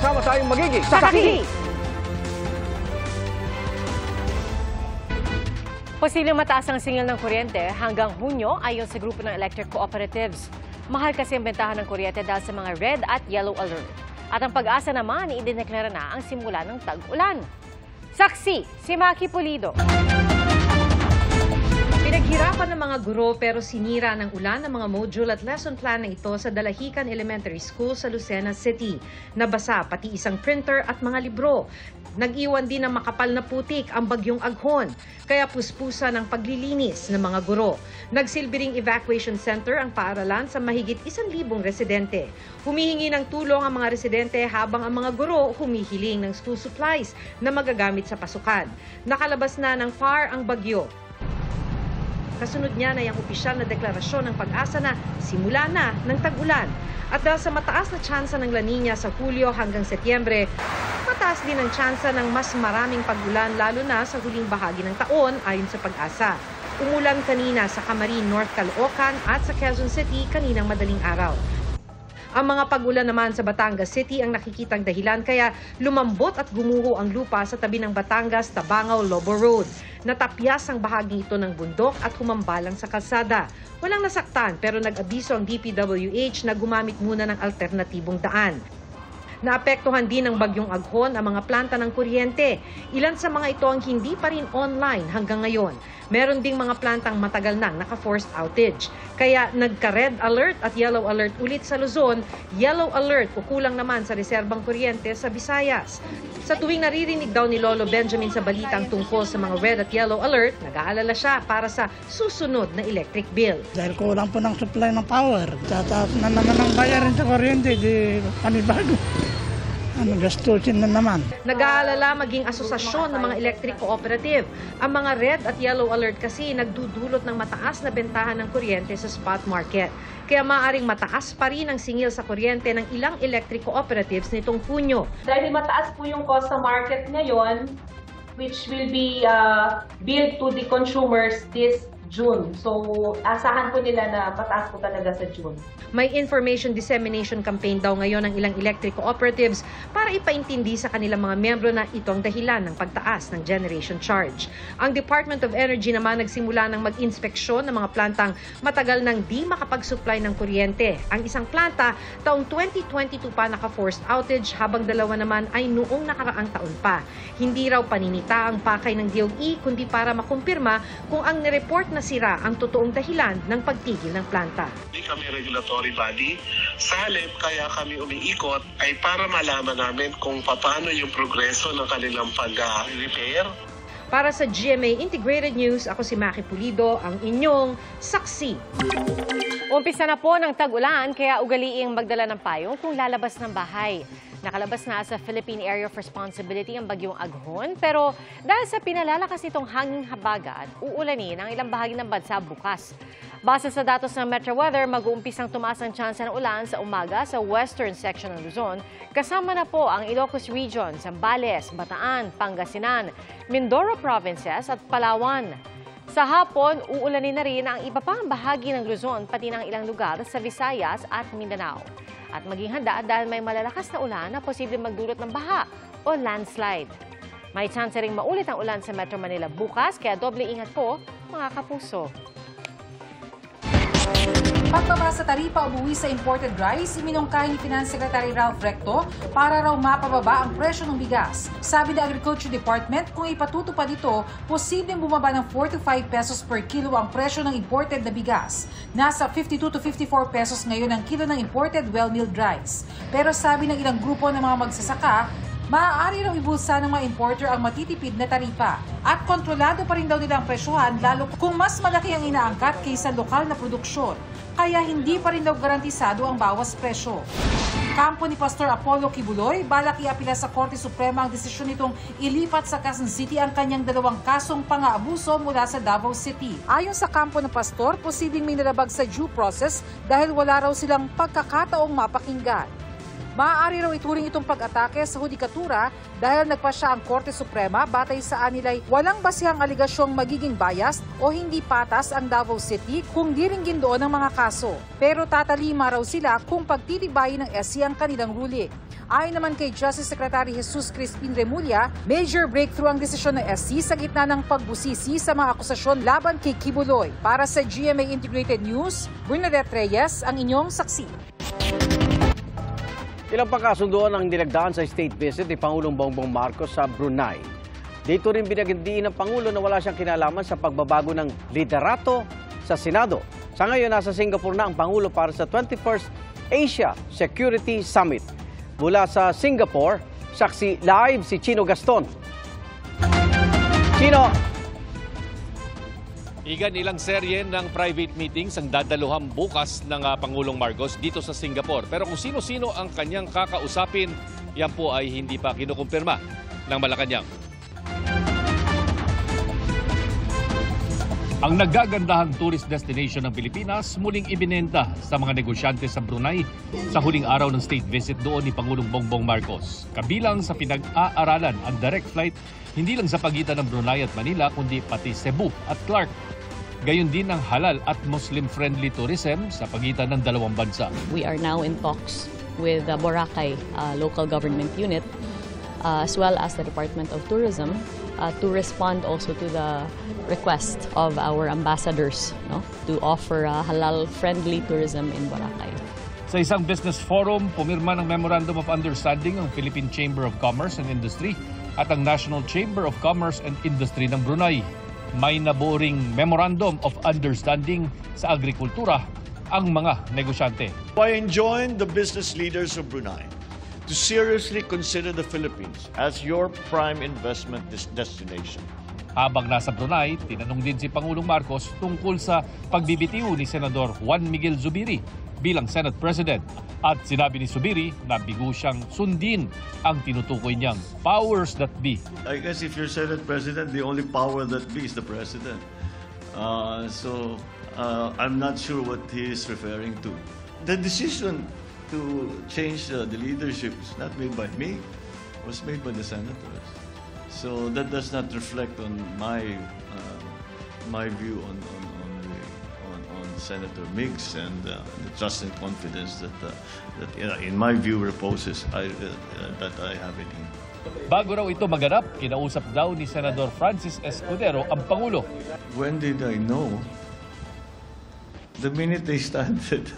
Sama-sama tayong magiging saksi! Posibleng mataas ang singil ng kuryente hanggang Hunyo ayon sa grupo ng electric cooperatives. Mahal kasi ang bentahan ng kuryente dahil sa mga red at yellow alert. At ang Pag-asa naman, idineklara na ang simula ng tag-ulan. Saksi, si Maki Pulido. Pinaghirapan ng mga guro pero sinira ng ulan ang mga module at lesson plan na ito sa Dalahican Elementary School sa Lucena City. Nabasa pati isang printer at mga libro. Nag-iwan din ng makapal na putik ang bagyong Aghon, kaya puspusan ang paglilinis ng mga guro. Nagsilbing evacuation center ang paaralan sa mahigit 1,000 residente. Humihingi ng tulong ang mga residente habang ang mga guro humihiling ng school supplies na magagamit sa pasukan. Nakalabas na ng PAR ang bagyo. Kasunod niya na yung opisyal na deklarasyon ng Pag-asa na simula na ng tag-ulan. At dahil sa mataas na tsansa ng La Nina sa Hulyo hanggang Setyembre, mataas din ang tsansa ng mas maraming pag-ulan lalo na sa huling bahagi ng taon ayon sa Pag-asa. Umulan kanina sa Camarin, North Caloocan at sa Quezon City kaninang madaling araw. Ang mga pag-ulan naman sa Batangas City ang nakikitang dahilan kaya lumambot at gumuho ang lupa sa tabi ng Batangas, Tabangao, Lobo Road. Natapyas ang bahaging ito ng bundok at humambalang sa kalsada. Walang nasaktan pero nag-abiso ang DPWH na gumamit muna ng alternatibong daan. Naapektuhan din ng bagyong Aghon ang mga planta ng kuryente. Ilan sa mga ito ang hindi pa rin online hanggang ngayon. Meron ding mga plantang matagal nang naka-forced outage. Kaya nagka-red alert at yellow alert ulit sa Luzon, yellow alert o kulang naman sa reserbang kuryente sa Visayas. Sa tuwing naririnig daw ni Lolo Benjamin sa balitang tungkol sa mga red at yellow alert, nag-aalala siya para sa susunod na electric bill. Dahil kulang po ng supply ng power, tataas na naman ang bayarin sa kuryente, di panibago. Gastusin na naman. Nag-aalala maging asosasyon ng mga electric cooperative. Ang mga red at yellow alert kasi nagdudulot ng mataas na bentahan ng kuryente sa spot market. Kaya maaaring mataas pa rin ang singil sa kuryente ng ilang electric cooperatives nitong Hunyo. Dahil mataas po yung cost sa market ngayon, which will be billed to the consumers this June. So, asahan po nila na pataas po talaga sa June. May information dissemination campaign daw ngayon ng ilang electric cooperatives para ipaintindi sa kanilang mga miyembro na ito ang dahilan ng pagtaas ng generation charge. Ang Department of Energy naman nagsimula ng mag-inspeksyon ng mga plantang matagal nang di makapag-supply ng kuryente. Ang isang planta, taong 2022 pa naka-forced outage habang dalawa naman ay noong nakaraang taon pa. Hindi raw paninita ang pakay ng DOE kundi para makumpirma kung ang nireport na sira ang totoong dahilan ng pagtigil ng planta. Hindi kami regulatory body. Sa halip, kaya kami umiikot ay para malaman namin kung paano yung progreso ng kanilang pag-repair. Para sa GMA Integrated News, ako si Maki Pulido, ang inyong saksi. Umpisa na po ng tag-ulan kaya ugaliing magdala ng payong kung lalabas ng bahay. Nakalabas na sa Philippine Area of Responsibility ang bagyong Aghon, pero dahil sa pinalalakas nitong hanging habagat, uulanin ang ilang bahagi ng bansa bukas. Base sa datos ng Metro Weather, mag-uumpisang tumaas ang tsansa ng ulan sa umaga sa western section ng Luzon. Kasama na po ang Ilocos Region, Zambales, Bataan, Pangasinan, Mindoro Provinces at Palawan. Sa hapon, uulanin na rin ang iba pang bahagi ng Luzon pati ng ilang lugar sa Visayas at Mindanao. At maging handa dahil may malalakas na ulan na posibleng magdulot ng baha o landslide. May chance ring maulit ang ulan sa Metro Manila bukas, kaya doble ingat po mga kapuso. Pagbaba sa taripa o buwis sa imported rice, iminungkahi ni Finance Secretary Ralph Recto para raw mapababa ang presyo ng bigas. Sabi ng Agriculture Department, kung ipatutupad ito, posibleng bumaba ng 4 to 5 pesos per kilo ang presyo ng imported na bigas. Nasa 52 to 54 pesos ngayon ang kilo ng imported well-milled rice. Pero sabi ng ilang grupo ng mga magsasaka, maaari raw ibulsa ng mga importer ang matitipid na taripa. At kontrolado pa rin daw nila ang presyohan lalo kung mas malaki ang inaangkat kaysa lokal na produksyon. Kaya hindi pa rin daw garantisado ang bawas presyo. Kampo ni Pastor Apollo Kibuloy, balak iapila sa Korte Suprema ang desisyon nitong ilipat sa Quezon City ang kanyang 2 kasong pang-aabuso mula sa Davao City. Ayon sa kampo ng pastor, posibleng may nalabag sa due process dahil wala raw silang pagkakataong mapakinggan. Maaari raw ituring itong pag-atake sa hudikatura dahil nagpasya ang Korte Suprema batay sa anilay walang basihang aligasyong magiging biased o hindi patas ang Davao City kung diringgin doon ang mga kaso. Pero tatalima raw sila kung pagtitibayin ng SC ang kanilang ruling. Ayon naman kay Justice Secretary Jesus Crispin Remulla, major breakthrough ang desisyon ng SC sa gitna ng pagbusisi sa mga akusasyon laban kay Kibuloy. Para sa GMA Integrated News, Bernadette Reyes, ang inyong saksi. Ilang pagkasunduan ang dinagdaan sa state visit ni Pangulong Bongbong Marcos sa Brunei. Dito rin binagindiin ng Pangulo na wala siyang kinalaman sa pagbabago ng liderato sa Senado. Sa ngayon, nasa Singapore na ang Pangulo para sa 21st Asia Security Summit. Mula sa Singapore, saksi live si Chino Gaston. Chino! Igan, ilang serye ng private meetings ang dadaluhan bukas ng Pangulong Marcos dito sa Singapore. Pero kung sino-sino ang kanyang kakausapin, yan po ay hindi pa kinukumpirma ng Malacanang. Ang nagagandahang tourist destination ng Pilipinas muling ibinenta sa mga negosyante sa Brunei sa huling araw ng state visit doon ni Pangulong Bongbong Marcos. Kabilang sa pinag-aaralan ang direct flight hindi lang sa pagitan ng Brunei at Manila kundi pati Cebu at Clark. Gayon din ang halal at Muslim-friendly tourism sa pagitan ng dalawang bansa. We are now in talks with the Boracay local government unit as well as the Department of Tourism to respond also to the request of our ambassadors to offer halal-friendly tourism in Boracay. Sa isang business forum, pumirma ng Memorandum of Understanding ang Philippine Chamber of Commerce and Industry at ang National Chamber of Commerce and Industry ng Brunei. May naburing Memorandum of Understanding sa agrikultura ang mga negosyante. I enjoin the business leaders of Brunei to seriously consider the Philippines as your prime investment destination. Habang nasa Brunei, tinanong din si Pangulong Marcos tungkol sa pagbibitiw ni Senador Juan Miguel Zubiri bilang Senate President. At sinabi ni Zubiri na bigo siyang sundin ang tinutukoy niyang powers that be. I guess if you're Senate President, the only power that be is the President. I'm not sure what he is referring to. The decision to change the leadership is not made by me. It was made by the senators. So that does not reflect on my view on Senator Miggs and the trust and confidence that in my view reposes that I have in him. Bago raw ito maganap, kinausap daw ni Senador Francis Escudero ang Pangulo. When did I know? The minute they started.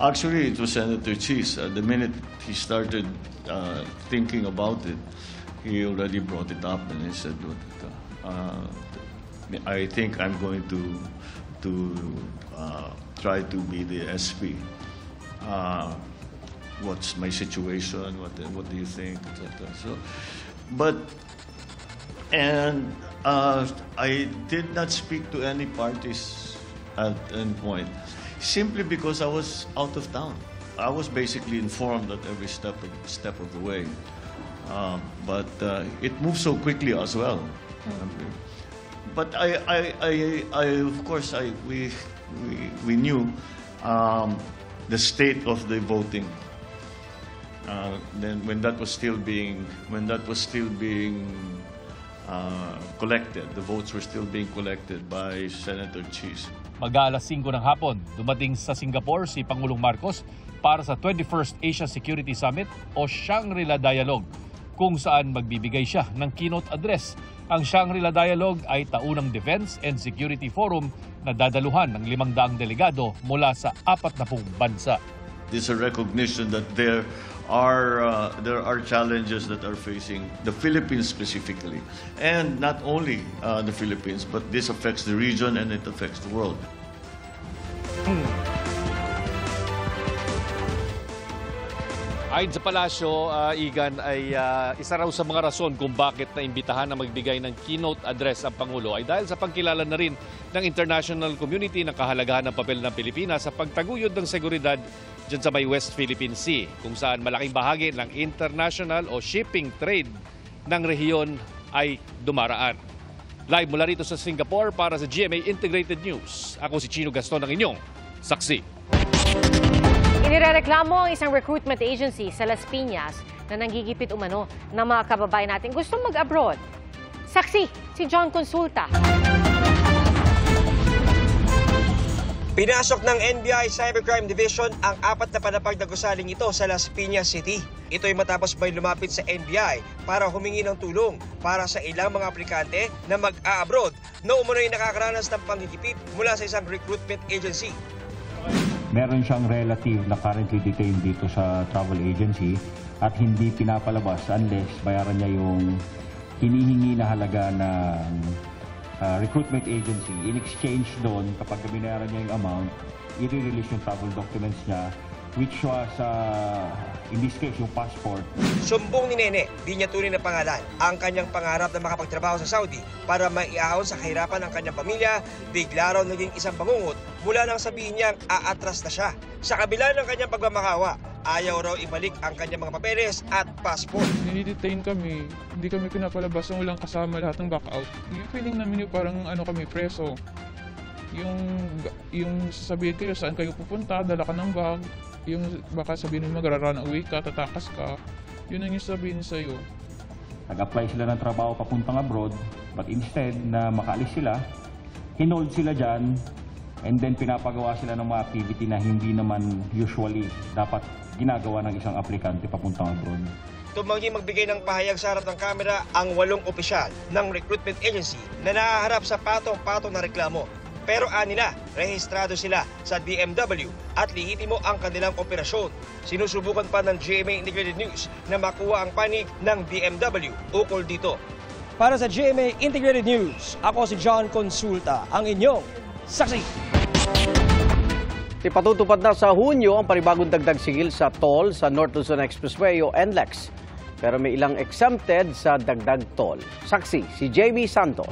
Actually, it was Senator Cheese. The minute he started thinking about it, he already brought it up and he said, I think I'm going to try to be the SP. What's my situation? What do you think? Etc. I did not speak to any parties at any point, simply because I was out of town. I was basically informed at every step of the way, but it moved so quickly as well. But of course, we knew the state of the voting. Then when that was still being collected, the votes were still being collected by Senator Cheese. Mag-aalas 5 ng hapon, dumating sa Singapore si Pangulong Marcos para sa 21st Asia Security Summit o Shangri-La Dialogue, kung saan magbibigay siya ng keynote address. Ang Shangri-La Dialogue ay taunang Defense and Security Forum na dadaluhan ng 500 delegado mula sa 40 bansa. This is a recognition that there are challenges that are facing the Philippines specifically, and not only the Philippines, but this affects the region and it affects the world. Ayon sa palasyo, Igan, ay isa raw sa mga rason kung bakit naimbitahan na magbigay ng keynote address ang Pangulo ay dahil sa pagkilala na rin ng international community ng kahalagahan ng papel ng Pilipinas sa pagtaguyod ng seguridad dyan sa may West Philippine Sea, kung saan malaking bahagi ng international o shipping trade ng rehiyon ay dumaraan. Live mula rito sa Singapore para sa GMA Integrated News. Ako si Chino Gaston, ang inyong Saksi. Inirereklamo ang isang recruitment agency sa Las Piñas na nanggigipit umano ng mga kababayan natin gustong mag-abroad. Saksi, si John Consulta. Pinasok ng NBI Cybercrime Division ang 4 na panapag na gusaling ito sa Las Piñas City. Ito ay matapos may lumapit sa NBI para humingi ng tulong para sa ilang mga aplikante na mag-a-abroad na umunoy nakakaranas ng panggigipit mula sa isang recruitment agency. Meron siyang relative na currently detained dito sa travel agency at hindi pinapalabas unless bayaran niya yung hinihingi na halaga ng recruitment agency. In exchange doon, kapag binayaran niya yung amount, i-release yung travel documents niya, which was, in this case, yung passport. Sumbong ni Nene, di niya tunay na pangalan, ang kanyang pangarap na makapagtrabaho sa Saudi para maiahon sa kahirapan ng kanyang pamilya, bigla raw naging isang bangungot mula nang sabihin niyang aatras na siya. Sa kabila ng kanyang pagmamakawa, ayaw raw ibalik ang kanyang mga papeles at passport. Ninidetain kami, hindi kami pinapalabas ng walang kasama lahat ng backout. Yung feeling namin yung parang kami preso. Yung sabihin kayo saan kayo pupunta, dala ka ng bag, yung baka sabihin mo magra-run away ka, tatakas ka, yun ang yung sabihin sa'yo. Nag-apply sila ng trabaho papuntang abroad, but instead na makaalis sila, hinold sila dyan, and then pinapagawa sila ng mga activity na hindi naman usually dapat ginagawa ng isang aplikante papuntang abroad. Tumanggi magbigay ng pahayag sa harap ng kamera ang 8 opisyal ng recruitment agency na nahaharap sa patong-patong na reklamo. Pero anila, rehistrado sila sa DMW at lihitimo ang kanilang operasyon. Sinusubukan pa ng GMA Integrated News na makuha ang panig ng DMW ukol dito. Para sa GMA Integrated News, ako si John Consulta, ang inyong saksi. Ipatutupad na sa Hunyo ang panibagong dagdag sigil sa toll sa North Luzon Expressway o NLEX. Pero may ilang exempted sa dagdag toll. Saksi, si Jamie Santos.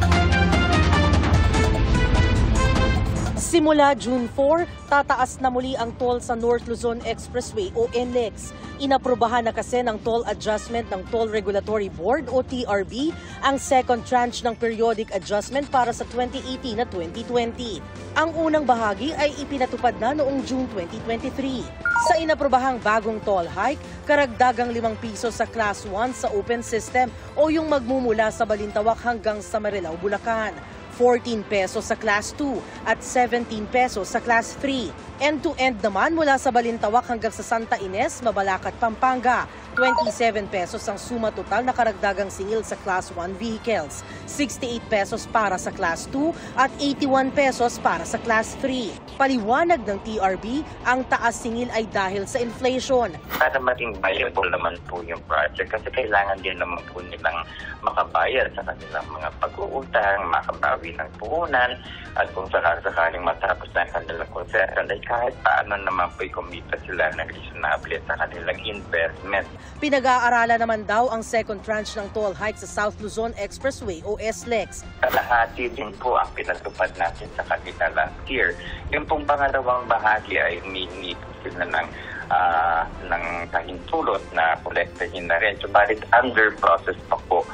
Simula June 4, tataas na muli ang toll sa North Luzon Expressway o NLEX. Inaprubahan na kasi ng Toll Adjustment ng Toll Regulatory Board o TRB ang second tranche ng periodic adjustment para sa 2018 at 2020. Ang unang bahagi ay ipinatupad na noong June 2023. Sa inaprubahang bagong toll hike, karagdagang 5 piso sa Class 1 sa open system o yung magmumula sa Balintawak hanggang sa Marilao, Bulacan. 14 pesos sa Class 2 at 17 pesos sa Class 3. End-to-end naman mula sa Balintawak hanggang sa Santa Ines, Mabalacat, Pampanga. 27 pesos ang suma total na karagdagang singil sa Class 1 vehicles. 68 pesos para sa Class 2 at 81 pesos para sa Class 3. Paliwanag ng TRB, ang taas singil ay dahil sa inflation. Para maging viable naman po yung project kasi kailangan din naman po nilang makabayad sa kanilang mga pag-uutang, makabawi ng puhunan, at kung sakaling matapos na kanilang concession ay kahit paano naman po kumita sila ng reasonable sa kanilang investment. Pinag-aaralan naman daw ang second tranche ng toll hike sa South Luzon Expressway o SLEX. Kalahati din po ang pinatupad natin sa kanila last year. Yung pong pangalawang bahagi ay humingi po sila ng kahintulot na kolektahin na rin. Subalit under process pa po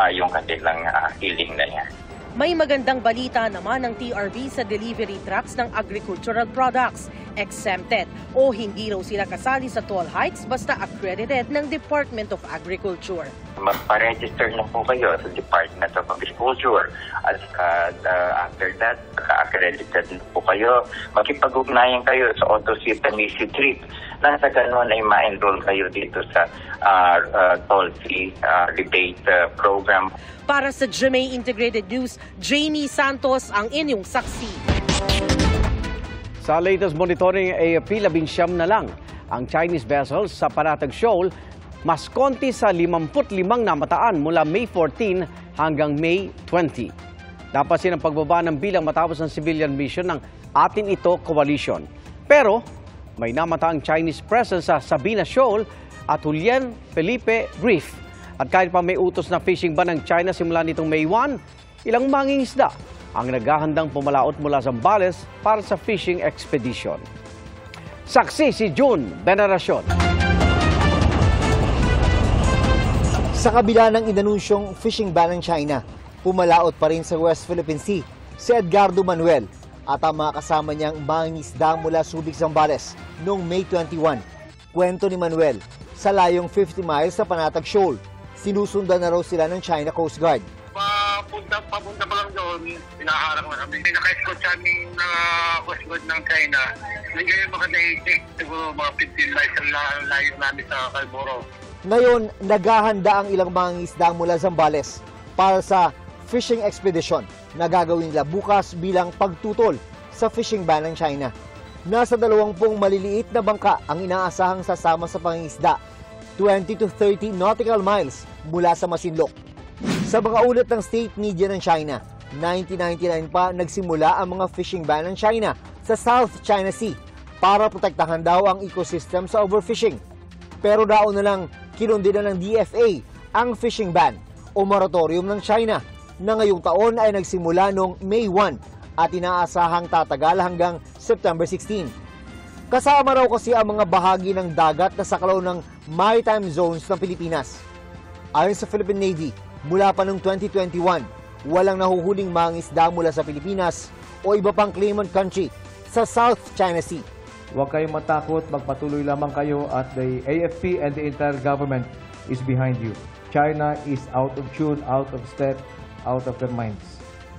yung kanilang hiling na yan. May magandang balita naman ng TRB sa delivery trucks ng agricultural products. Exempted o hindi raw sila kasali sa toll hikes basta accredited ng Department of Agriculture. Magpa-register na po kayo sa Department of Agriculture at after that, accredited na po kayo. Makipag-ugnayan kayo sa AutoSweep and Easy Trip. Nasa ganun ay ma-enroll kayo dito sa toll-free rebate program. Para sa GMA Integrated News, Jamie Santos ang inyong saksi. Sa latest monitoring ay 19 na lang ang Chinese vessels sa Panatag Shoal, mas konti sa 55 namataan mula May 14 hanggang May 20. Napansin ang pagbaba ng bilang matapos ang civilian mission ng Atin Ito Coalition. Pero may namataang Chinese presence sa Sabina Shoal at Julian Felipe Reef. At kahit pa may utos na fishing ban ng China simula nitong May 1, ilang mangingisda ang naghahandang pumalaot mula Zambales para sa fishing expedition. Saksi si June Veneracion. Sa kabila ng inanunsyong fishing ban ng China, pumalaot pa rin sa West Philippine Sea si Edgardo Manuel, at ang mga kasama niyang mangingisda mula Subic, Zambales noong May 21. Kwento ni Manuel, sa layong 50 miles sa Panatag Shoal, sinusundan na raw sila ng China Coast Guard. Papunta pa lang doon, pinaharang na kami. Naka-escort sa aming Coast Guard ng China. Nandiyan yung mga naisik, siguro mga 15 miles ang layo namin sa Calboro. Ngayon, naghahanda ang ilang mangingisda mula Zambales para sa fishing expedition na gagawin nila bukas bilang pagtutol sa fishing ban ng China. Nasa 20 maliliit na bangka ang inaasahang sasama sa pangingisda, 20 to 30 nautical miles mula sa Masinloc. Sa mga ulat ng state media ng China, 1999 pa nagsimula ang mga fishing ban ng China sa South China Sea para protektahan daw ang ecosystem sa overfishing. Pero daon na lang kinundi na ng DFA ang fishing ban o moratorium ng China na ngayong taon ay nagsimula noong May 1 at inaasahang tatagal hanggang September 16. Kasama raw kasi ang mga bahagi ng dagat na saklaw ng maritime zones ng Pilipinas. Ayon sa Philippine Navy, mula pa noong 2021, walang nahuhuling mangingisda mula sa Pilipinas o iba pang claimant country sa South China Sea. Huwag kayong matakot, magpatuloy lamang kayo at the AFP and the entire government is behind you. China is out of tune, out of step, out of their minds.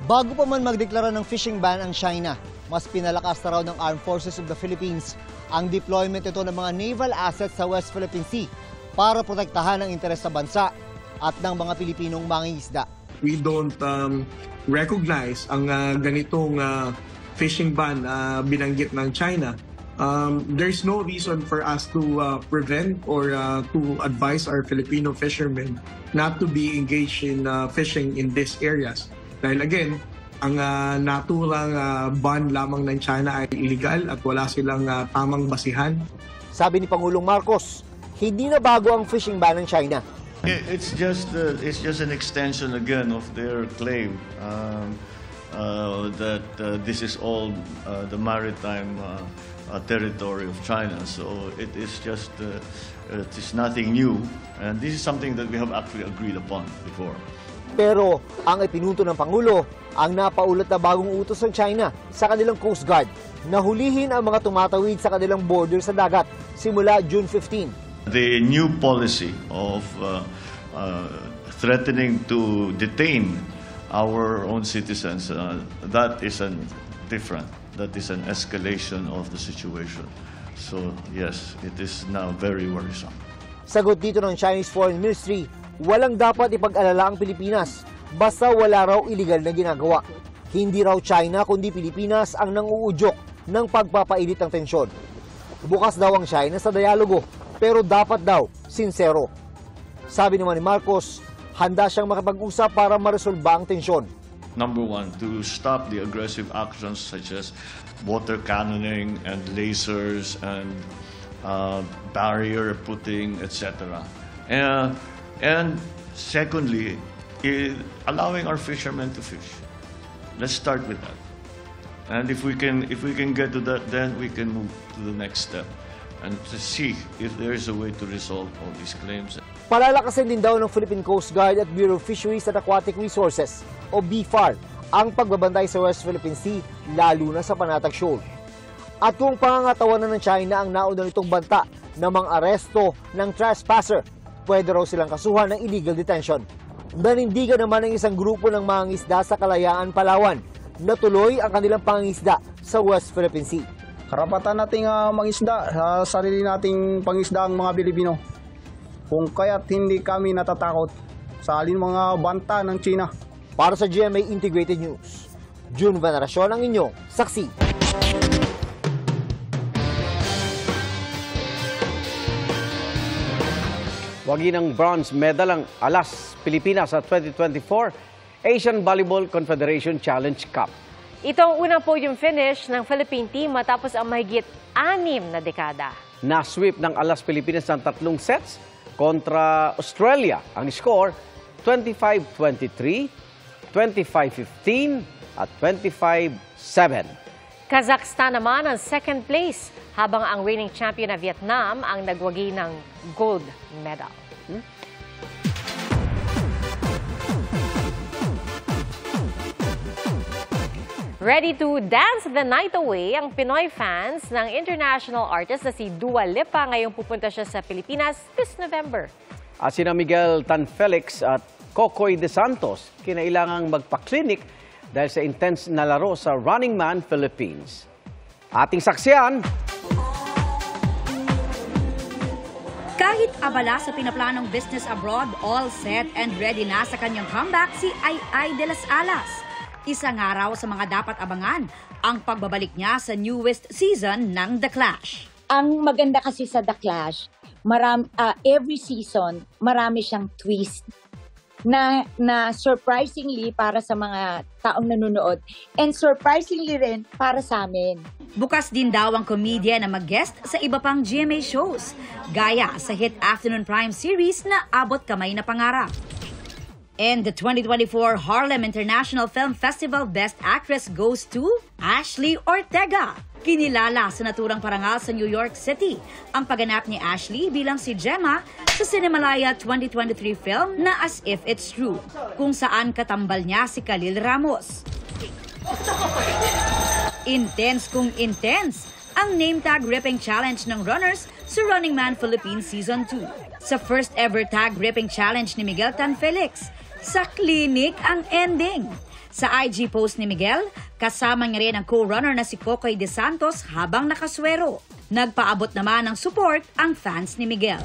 Bago pa man magdeklara ng fishing ban ang China, mas pinalakas na raw ng Armed Forces of the Philippines ang deployment ito ng mga naval assets sa West Philippine Sea para protektahan ang interes sa bansa at ng mga Pilipinong mangingisda. We don't recognize ang ganitong fishing ban binanggit ng China. There's no reason for us to prevent or to advise our Filipino fishermen not to be engaged in fishing in these areas. Dahil again, ang naturang ban lamang ng China ay illegal at wala silang tamang basihan. Sabi ni Pangulong Marcos, hindi na bago ang fishing ban ng China. It's just an extension again of their claim that this is all the maritime territory of China. So it is just it is nothing new, and this is something that we have actually agreed upon before. Pero ang ipinunto ng Pangulo, ang napaulat na bagong utos ng China sa kanilang Coast Guard na hulihin ang mga tumatawid sa kanilang border sa dagat simula June 15. The new policy of threatening to detain our own citizens, that is different. That is an escalation of the situation. So yes, it is now very worrisome. Sagot dito ng Chinese Foreign Ministry, walang dapat ipag-alala ang Pilipinas basta wala raw iligal na ginagawa. Hindi raw China kundi Pilipinas ang nanguudyok ng pagpapainit ng tensyon. Bukas daw ang China sa dialogo pero dapat daw sincero. Sabi naman ni Marcos, handa siyang makipag-usap para maresolba ang tensyon. Number one, to stop the aggressive actions such as water cannoning and lasers and barrier putting, etc. And secondly, allowing our fishermen to fish. Let's start with that. And if we can get to that, then we can move to the next step and to see if there is a way to resolve all these claims. Palalakasin din daw ng Philippine Coast Guard at Bureau of Fisheries and Aquatic Resources o BFAR ang pagbabantay sa West Philippine Sea, lalo na sa Panatag Shoal. At kung pangangatawanan ng China ang nauna nitong banta na mang-aresto ng trespasser, pwede raw silang kasuhan ng illegal detention. Nanindigan naman ng isang grupo ng mangingisda sa Kalayaan, Palawan na tuloy ang kanilang pangingisda sa West Philippine Sea. Karapatan nating mangisda sa sarili nating pangisda ang mga Pilipino. Kung kaya't hindi kami natatakot sa alin mga banta ng China. Para sa GMA Integrated News, June Veneracion ang inyong saksi. Wagi ng bronze medal ang Alas Pilipinas sa 2024 Asian Volleyball Confederation Challenge Cup. Ito ang unang podium finish ng Philippine team matapos ang mahigit 6 na dekada. Na-sweep ng Alas Pilipinas ng 3 sets kontra Australia. Ang score, 25-23, 25-15 at 25-7. Kazakhstan naman ang second place, habang ang reigning champion na Vietnam ang nagwagi ng gold medal. Ready to dance the night away ang Pinoy fans ng international artist na si Dua Lipa. Ngayong pupunta siya sa Pilipinas this November. Sina Miguel Tan Felix at Kokoy De Santos kinailangang magpa-clinic dahil sa intense na laro sa Running Man Philippines. Ating saksiyan. Kahit abala sa pinaplanong business abroad, all set and ready na sa kanyang comeback si Ai de las Alas. Isang araw sa mga dapat abangan ang pagbabalik niya sa newest season ng The Clash. Ang maganda kasi sa The Clash, every season marami siyang twist na surprisingly para sa mga taong nanonood and surprisingly rin para sa amin. Bukas din daw ang comedian na mag-guest sa iba pang GMA shows, gaya sa hit Afternoon Prime series na Abot Kamay na Pangarap. And the 2024 Harlem International Film Festival Best Actress goes to Ashley Ortega. Kinilala sa naturang parangal sa New York City ang pagganap ni Ashley bilang si Gemma sa Cinemalaya 2023 film na As If It's True, kung saan katambal niya si Khalil Ramos. Intense kung intense ang name tag ripping challenge ng runners sa Running Man Philippines Season 2. Sa first ever tag ripping challenge ni Miguel Tan Felix, sa clinic ang ending. Sa IG post ni Miguel, kasama niya rin ang co-runner na si Kokoy De Santos habang nakaswero. Nagpaabot naman ng support ang fans ni Miguel.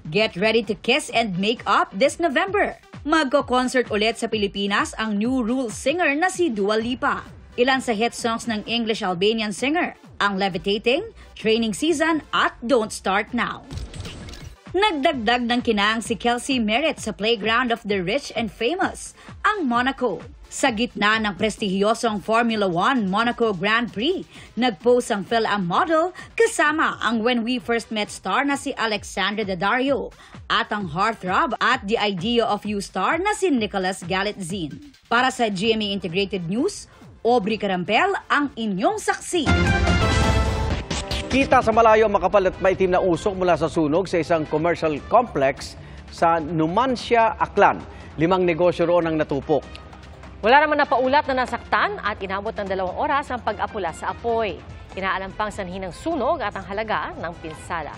Get ready to kiss and make up this November. Magko-concert ulit sa Pilipinas ang new rule singer na si Dua Lipa. Ilan sa hit songs ng English-Albanian singer, ang Levitating, Training Season at Don't Start Now. Nagdagdag ng kinang si Kelsey Merritt sa Playground of the Rich and Famous, ang Monaco. Sa gitna ng prestihiyosong Formula 1 Monaco Grand Prix, nag-post ang Phil-Am model kasama ang When We First Met star na si Alexandra Daddario at ang heartthrob at The Idea of You star na si Nicholas Galitzin. Para sa GMA Integrated News, Aubrey Carampel ang inyong saksi. Kita sa malayo ang makapal at maitim na usok mula sa sunog sa isang commercial complex sa Numancia, Aklan. 5 negosyo roon ang natupok. Wala naman napaulat na nasaktan at inabot ng 2 oras ang pag-apula sa apoy. Inaalam pang sanhi ng sunog at ang halaga ng pinsala.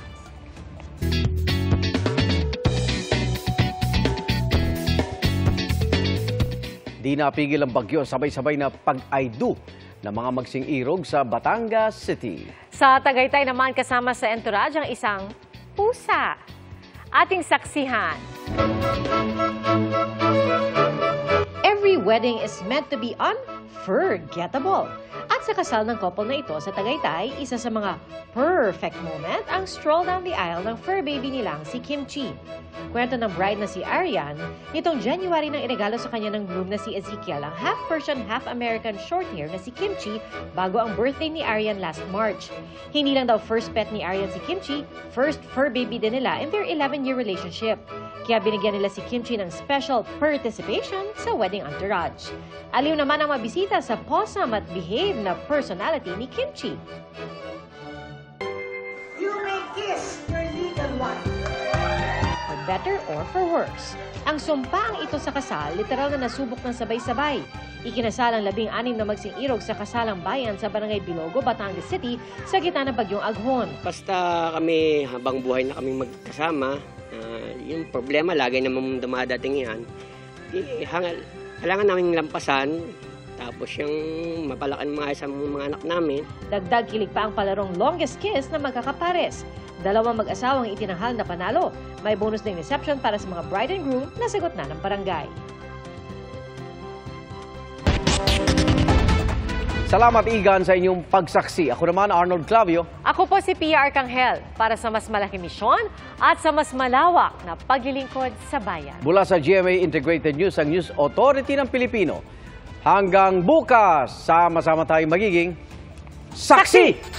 Di napigil ang bagyo, sabay-sabay na pag-aydu ng mga magsing-irog sa Batangas City. Sa Tagaytay naman kasama sa entourage ang isang pusa. Ating saksihan. Every wedding is meant to be unforgettable. At sa kasal ng couple na ito sa Tagaytay, isa sa mga perfect moment ang stroll down the aisle ng fur baby nilang si Kimchi. Kwento ng bride na si Arian, nitong January nang iregalo sa kanya ng groom na si Ezekiel ang half-Persian, half-American short-hair na si Kimchi bago ang birthday ni Arian last March. Hindi lang daw first pet ni Arian si Kimchi, first fur baby din nila in their 11-year relationship. Kaya binigyan nila si Kimchi ng special participation sa wedding entourage. Aliw naman ang mabisita sa possum at behave na personality ni Kimchi. You may kiss your legal wife. For better or for worse. Ang sumpaang ito sa kasal, literal na nasubok ng sabay-sabay. Ikinasal ang 16 na magsing-irog sa kasalang bayan sa Barangay Bilogo, Batangas City sa gitna ng bagyong Aghon. Basta kami habang buhay na kaming magkasama, yung problema lagi naman dumadating yan. Kailangan namin lampasan, tapos yung mapalakan mga anak namin. Dagdag kilig pa ang palarong longest kiss na magkakapares. 2 mag-asawang itinanghal na panalo. May bonus ding reception para sa mga bride and groom na sagot na ng barangay. Salamat, Igan, sa inyong pagsaksi. Ako naman, Arnold Clavio. Ako po si Pia Arcangel para sa mas malaking misyon at sa mas malawak na paglilingkod sa bayan. Mula sa GMA Integrated News, ang News Authority ng Pilipino. Hanggang bukas, sama-sama tayong magiging saksi!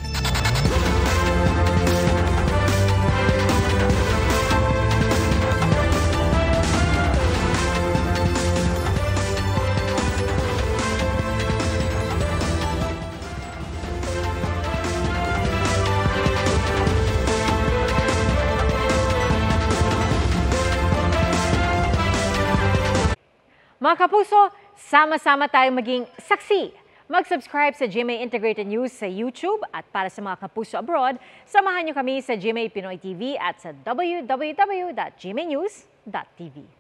Mga kapuso, sama-sama tayong maging saksi Mag-subscribe sa GMA Integrated News sa YouTube at para sa mga kapuso abroad, samahan niyo kami sa GMA Pinoy TV at sa www.gmanews.tv.